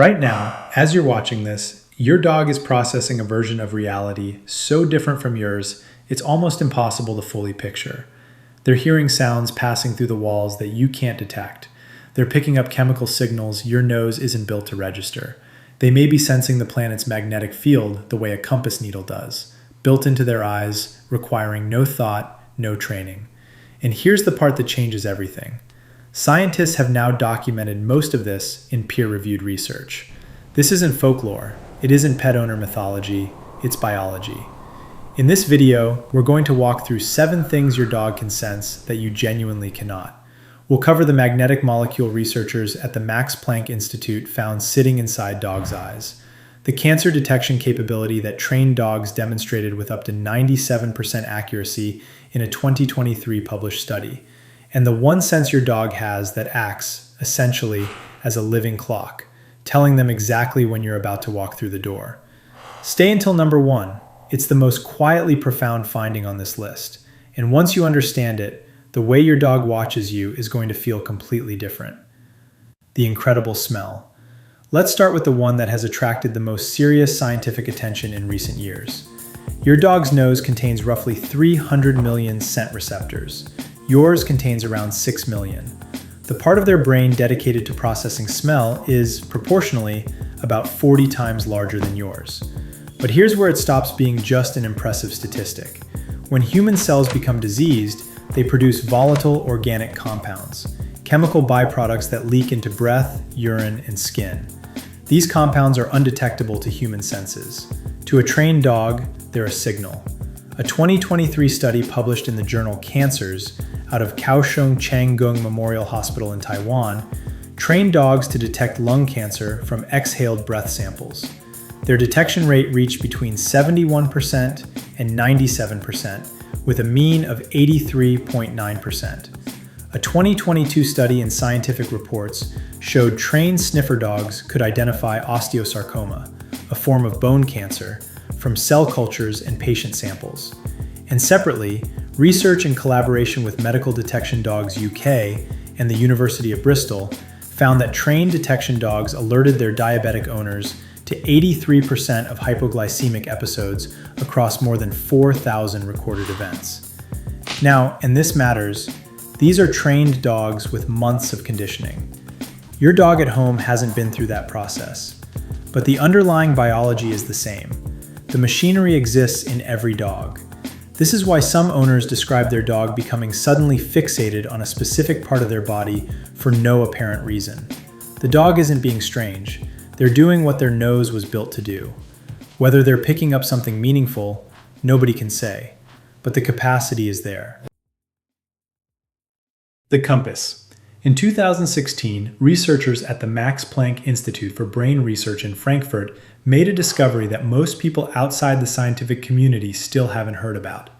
Right now, as you're watching this, your dog is processing a version of reality so different from yours, it's almost impossible to fully picture. They're hearing sounds passing through the walls that you can't detect. They're picking up chemical signals your nose isn't built to register. They may be sensing the planet's magnetic field the way a compass needle does, built into their eyes, requiring no thought, no training. And here's the part that changes everything. Scientists have now documented most of this in peer-reviewed research. This isn't folklore, it isn't pet owner mythology, it's biology. In this video, we're going to walk through 7 things your dog can sense that you genuinely cannot. We'll cover the magnetic molecule researchers at the Max Planck Institute found sitting inside dogs' eyes, the cancer detection capability that trained dogs demonstrated with up to 97% accuracy in a 2023 published study, and the one sense your dog has that acts, essentially, as a living clock, telling them exactly when you're about to walk through the door. Stay until number 1. It's the most quietly profound finding on this list, and once you understand it, the way your dog watches you is going to feel completely different. The incredible smell. Let's start with the one that has attracted the most serious scientific attention in recent years. Your dog's nose contains roughly 300 million scent receptors. Yours contains around 6 million. The part of their brain dedicated to processing smell is, proportionally, about 40 times larger than yours. But here's where it stops being just an impressive statistic. When human cells become diseased, they produce volatile organic compounds, chemical byproducts that leak into breath, urine, and skin. These compounds are undetectable to human senses. To a trained dog, they're a signal. A 2023 study published in the journal Cancers out of Kaohsiung Changgung Memorial Hospital in Taiwan trained dogs to detect lung cancer from exhaled breath samples. Their detection rate reached between 71% and 97%, with a mean of 83.9%. A 2022 study in Scientific Reports showed trained sniffer dogs could identify osteosarcoma, a form of bone cancer, from cell cultures and patient samples. And separately, research in collaboration with Medical Detection Dogs UK and the University of Bristol found that trained detection dogs alerted their diabetic owners to 83% of hypoglycemic episodes across more than 4,000 recorded events. Now, and this matters, these are trained dogs with months of conditioning. Your dog at home hasn't been through that process, but the underlying biology is the same. The machinery exists in every dog. This is why some owners describe their dog becoming suddenly fixated on a specific part of their body for no apparent reason. The dog isn't being strange. They're doing what their nose was built to do. Whether they're picking up something meaningful, nobody can say, but the capacity is there. The compass. In 2016, researchers at the Max Planck Institute for Brain Research in Frankfurt made a discovery that most people outside the scientific community still haven't heard about.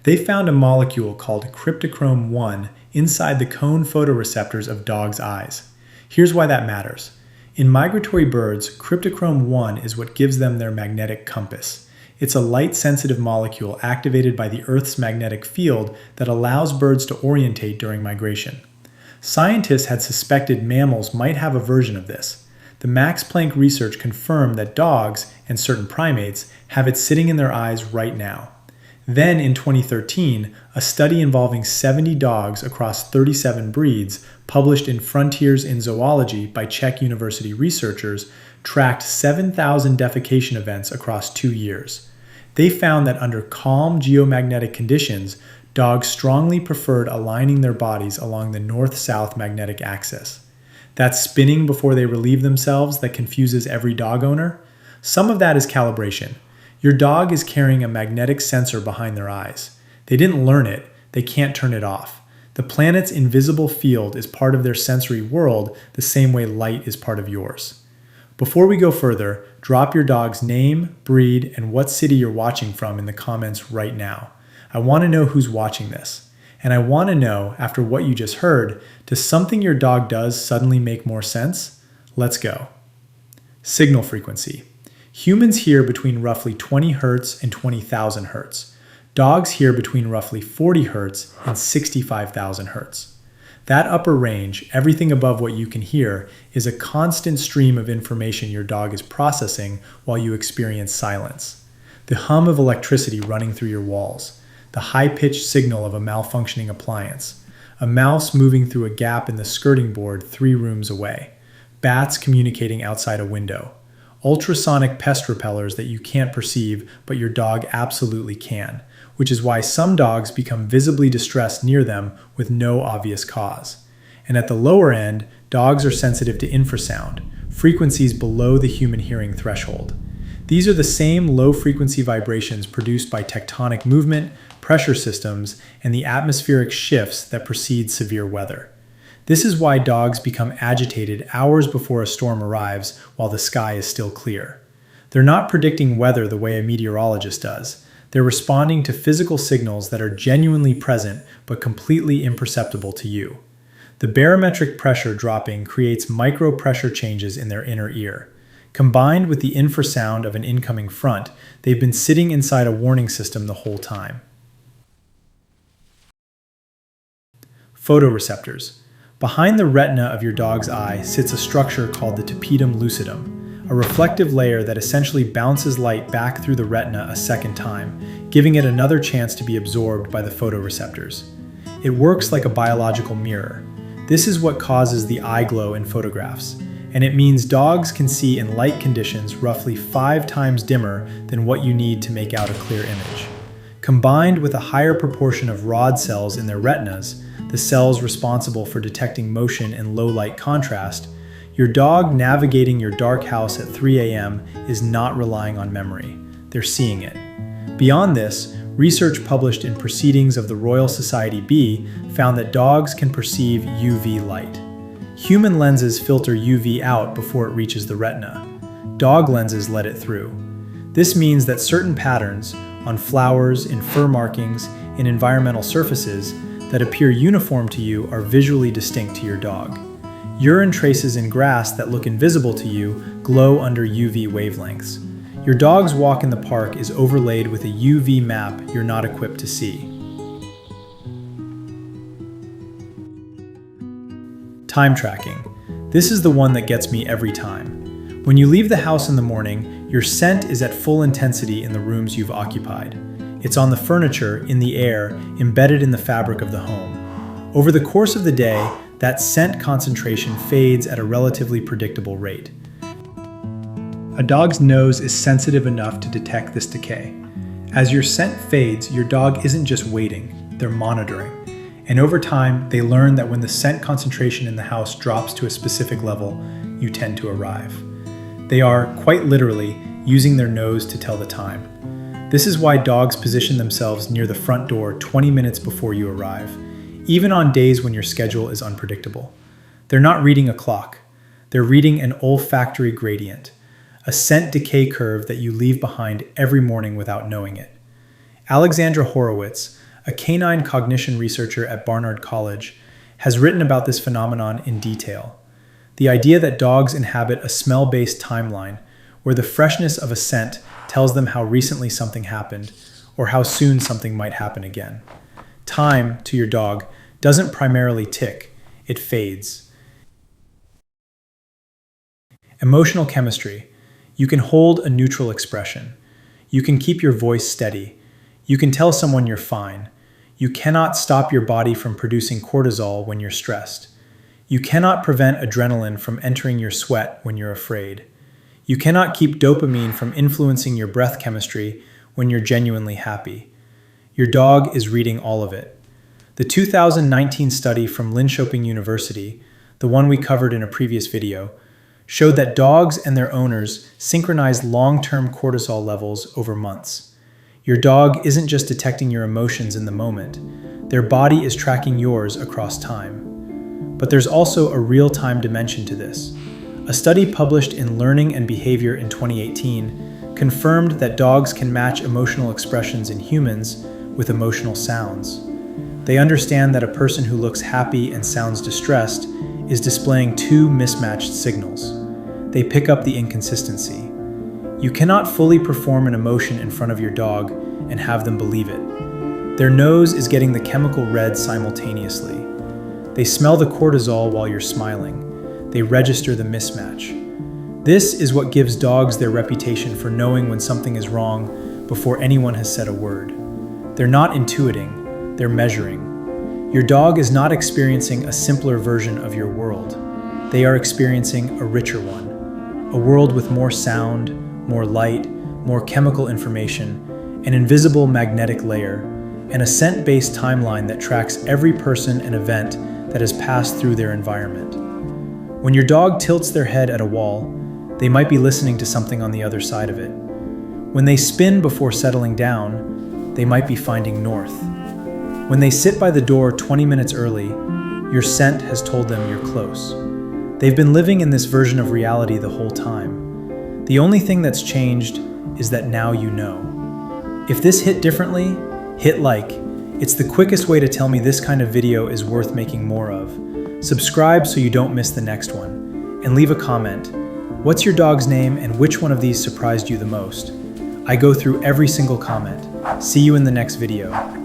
They found a molecule called cryptochrome 1 inside the cone photoreceptors of dogs' eyes. Here's why that matters. In migratory birds, cryptochrome 1 is what gives them their magnetic compass. It's a light-sensitive molecule activated by the Earth's magnetic field that allows birds to orientate during migration. Scientists had suspected mammals might have a version of this. The Max Planck research confirmed that dogs, and certain primates, have it sitting in their eyes right now. Then, in 2013, a study involving 70 dogs across 37 breeds, published in Frontiers in Zoology by Czech University researchers, tracked 7,000 defecation events across 2 years. They found that under calm geomagnetic conditions, dogs strongly preferred aligning their bodies along the north-south magnetic axis. That spinning before they relieve themselves that confuses every dog owner? Some of that is calibration. Your dog is carrying a magnetic sensor behind their eyes. They didn't learn it, they can't turn it off. The planet's invisible field is part of their sensory world the same way light is part of yours. Before we go further, drop your dog's name, breed, and what city you're watching from in the comments right now. I want to know who's watching this. And I want to know, after what you just heard, does something your dog does suddenly make more sense? Let's go. Signal frequency. Humans hear between roughly 20 Hz and 20,000 Hz. Dogs hear between roughly 40 Hz and 65,000 Hz. That upper range, everything above what you can hear, is a constant stream of information your dog is processing while you experience silence. The hum of electricity running through your walls, the high-pitched signal of a malfunctioning appliance, a mouse moving through a gap in the skirting board 3 rooms away, bats communicating outside a window, ultrasonic pest repellers that you can't perceive but your dog absolutely can, which is why some dogs become visibly distressed near them with no obvious cause. And at the lower end, dogs are sensitive to infrasound, frequencies below the human hearing threshold. These are the same low-frequency vibrations produced by tectonic movement, pressure systems, and the atmospheric shifts that precede severe weather. This is why dogs become agitated hours before a storm arrives while the sky is still clear. They're not predicting weather the way a meteorologist does. They're responding to physical signals that are genuinely present but completely imperceptible to you. The barometric pressure dropping creates micro-pressure changes in their inner ear. Combined with the infrasound of an incoming front, they've been sitting inside a warning system the whole time. Photoreceptors. Behind the retina of your dog's eye sits a structure called the tapetum lucidum, a reflective layer that essentially bounces light back through the retina a second time, giving it another chance to be absorbed by the photoreceptors. It works like a biological mirror. This is what causes the eye glow in photographs, and it means dogs can see in light conditions roughly 5 times dimmer than what you need to make out a clear image. Combined with a higher proportion of rod cells in their retinas, the cells responsible for detecting motion in low light contrast, your dog navigating your dark house at 3 a.m. is not relying on memory. They're seeing it. Beyond this, research published in Proceedings of the Royal Society B found that dogs can perceive UV light. Human lenses filter UV out before it reaches the retina. Dog lenses let it through. This means that certain patterns, on flowers, in fur markings, in environmental surfaces, that appear uniform to you are visually distinct to your dog. Urine traces in grass that look invisible to you glow under UV wavelengths. Your dog's walk in the park is overlaid with a UV map you're not equipped to see. Time tracking. This is the one that gets me every time. When you leave the house in the morning, your scent is at full intensity in the rooms you've occupied. It's on the furniture, in the air, embedded in the fabric of the home. Over the course of the day, that scent concentration fades at a relatively predictable rate. A dog's nose is sensitive enough to detect this decay. As your scent fades, your dog isn't just waiting, they're monitoring. And over time, they learn that when the scent concentration in the house drops to a specific level, you tend to arrive. They are, quite literally, using their nose to tell the time. This is why dogs position themselves near the front door 20 minutes before you arrive, even on days when your schedule is unpredictable. They're not reading a clock. They're reading an olfactory gradient, a scent decay curve that you leave behind every morning without knowing it. Alexandra Horowitz, a canine cognition researcher at Barnard College, has written about this phenomenon in detail. The idea that dogs inhabit a smell-based timeline where the freshness of a scent tells them how recently something happened or how soon something might happen again. Time, to your dog, doesn't primarily tick, it fades. Emotional chemistry. You can hold a neutral expression. You can keep your voice steady. You can tell someone you're fine. You cannot stop your body from producing cortisol when you're stressed. You cannot prevent adrenaline from entering your sweat when you're afraid. You cannot keep dopamine from influencing your breath chemistry when you're genuinely happy. Your dog is reading all of it. The 2019 study from Linköping University, the one we covered in a previous video, showed that dogs and their owners synchronize long-term cortisol levels over months. Your dog isn't just detecting your emotions in the moment. Their body is tracking yours across time. But there's also a real-time dimension to this. A study published in Learning and Behavior in 2018 confirmed that dogs can match emotional expressions in humans with emotional sounds. They understand that a person who looks happy and sounds distressed is displaying 2 mismatched signals. They pick up the inconsistency. You cannot fully perform an emotion in front of your dog and have them believe it. Their nose is getting the chemical red simultaneously. They smell the cortisol while you're smiling. They register the mismatch. This is what gives dogs their reputation for knowing when something is wrong before anyone has said a word. They're not intuiting, they're measuring. Your dog is not experiencing a simpler version of your world. They are experiencing a richer one. A world with more sound, more light, more chemical information, an invisible magnetic layer, and a scent-based timeline that tracks every person and event that has passed through their environment. When your dog tilts their head at a wall, they might be listening to something on the other side of it. When they spin before settling down, they might be finding north. When they sit by the door 20 minutes early, your scent has told them you're close. They've been living in this version of reality the whole time. The only thing that's changed is that now you know. If this hit differently, hit like. It's the quickest way to tell me this kind of video is worth making more of. Subscribe so you don't miss the next one. And leave a comment. What's your dog's name and which one of these surprised you the most? I go through every single comment. See you in the next video.